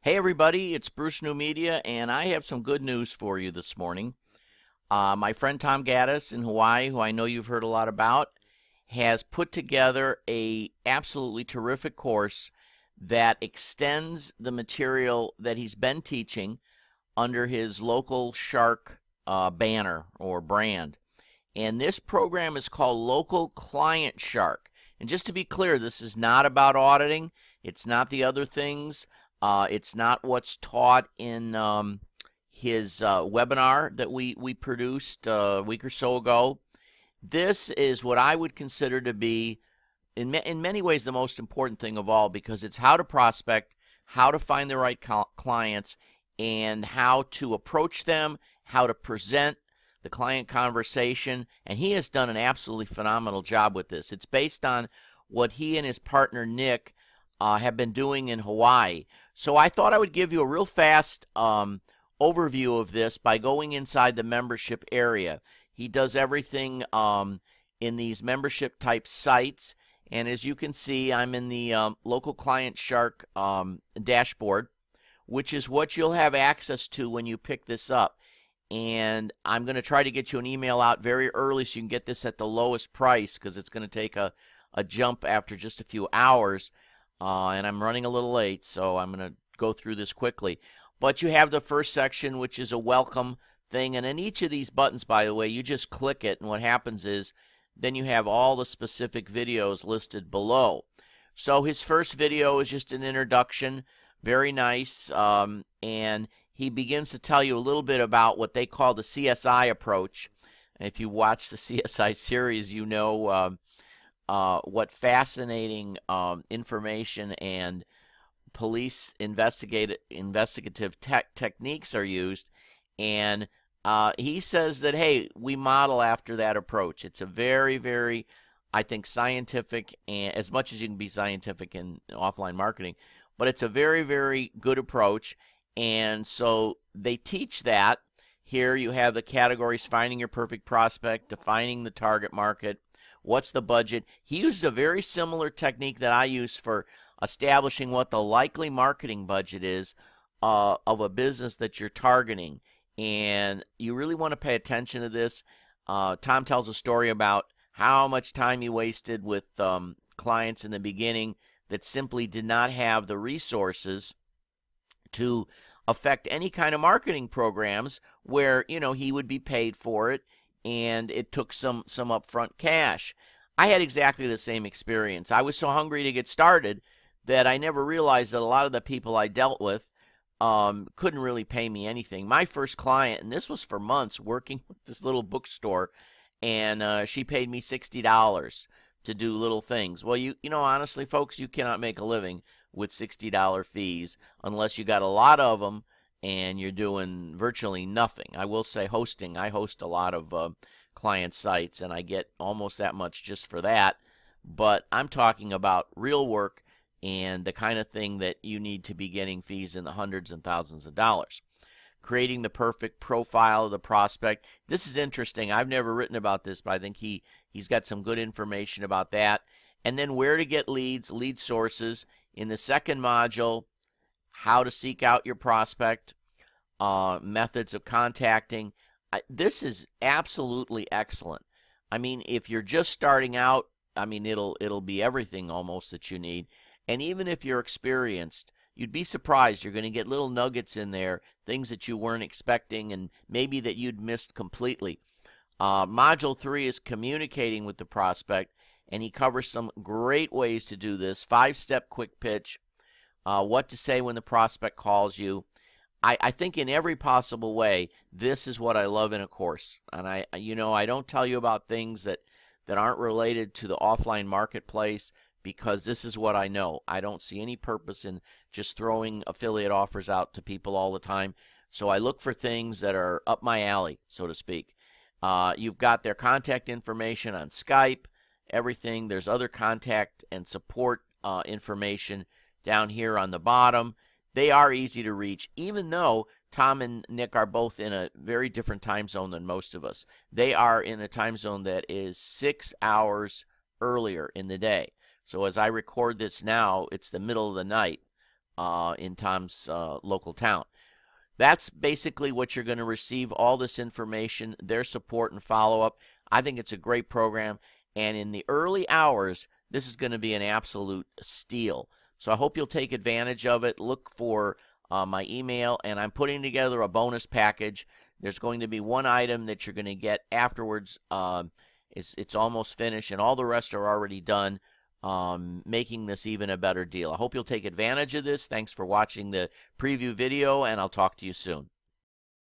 Hey everybody, it's Bruce New Media, and I have some good news for you this morning. My friend Tom Gaddis in Hawaii, who I know you've heard a lot about, has put together a absolutely terrific course that extends the material that he's been teaching under his local Shark banner or brand. And this program is called Local Client Shark. And just to be clear, this is not about auditing. It's not the other things. It's not what's taught in his webinar that we produced a week or so ago. This is what I would consider to be, in many ways, the most important thing of all, because it's how to prospect, how to find the right clients, and how to approach them, how to present the client conversation. And he has done an absolutely phenomenal job with this. It's based on what he and his partner Nick have been doing in Hawaii. So I thought I would give you a real fast overview of this by going inside the membership area. He does everything in these membership type sites. And as you can see, I'm in the Local Client Shark dashboard, which is what you'll have access to when you pick this up. And I'm going to try to get you an email out very early so you can get this at the lowest price, because it's going to take a jump after just a few hours. And I'm running a little late, so I'm going to go through this quickly. But you have the first section, which is a welcome thing. And in each of these buttons, by the way, you just click it, and what happens is then you have all the specific videos listed below. So his first video is just an introduction, very nice, and he begins to tell you a little bit about what they call the CSI approach. And if you watch the CSI series, you know what fascinating information and police investigative techniques are used. And he says that, hey, we model after that approach. It's a very, very, I think, scientific, and as much as you can be scientific in offline marketing, but it's a very, very good approach. And so they teach that. Here you have the categories: finding your perfect prospect, defining the target market, what's the budget. He uses a very similar technique that I use for establishing what the likely marketing budget is of a business that you're targeting. And you really want to pay attention to this. Tom tells a story about how much time he wasted with clients in the beginning that simply did not have the resources to affect any kind of marketing programs where, you know, he would be paid for it, and it took some upfront cash. I had exactly the same experience. I was so hungry to get started that I never realized that a lot of the people I dealt with couldn't really pay me anything. My first client, and this was for months, working with this little bookstore, and she paid me $60 to do little things. Well, you know, honestly, folks, you cannot make a living with $60 fees unless you got a lot of them and you're doing virtually nothing. I will say hosting. I host a lot of client sites, and I get almost that much just for that. But I'm talking about real work and the kind of thing that you need to be getting fees in the hundreds and thousands of dollars. Creating the perfect profile of the prospect. This is interesting. I've never written about this, but I think he's got some good information about that. And then where to get leads, lead sources. In the second module, how to seek out your prospect, methods of contacting. This is absolutely excellent. I mean, if you're just starting out, I mean, it'll be everything almost that you need. And even if you're experienced, you'd be surprised. You're going to get little nuggets in there, things that you weren't expecting and maybe that you'd missed completely. Module 3 is communicating with the prospect, and he covers some great ways to do this. 5-step quick pitch, what to say when the prospect calls you. I think in every possible way, this is what I love in a course. And I don't tell you about things that aren't related to the offline marketplace, because this is what I know. I don't see any purpose in just throwing affiliate offers out to people all the time. So I look for things that are up my alley, so to speak. You've got their contact information on Skype, everything. There's other contact and support information down here on the bottom. They are easy to reach, even though Tom and Nick are both in a very different time zone than most of us. They are in a time zone that is 6 hours earlier in the day. So as I record this now, it's the middle of the night. in Tom's local town. That's basically what you're going to receive, all this information, their support and follow-up. I think it's a great program, and in the early hours, this is going to be an absolute steal. So I hope you'll take advantage of it. Look for my email, and I'm putting together a bonus package. There's going to be one item that you're going to get afterwards. It's almost finished, and all the rest are already done, making this even a better deal. I hope you'll take advantage of this. Thanks for watching the preview video, and I'll talk to you soon.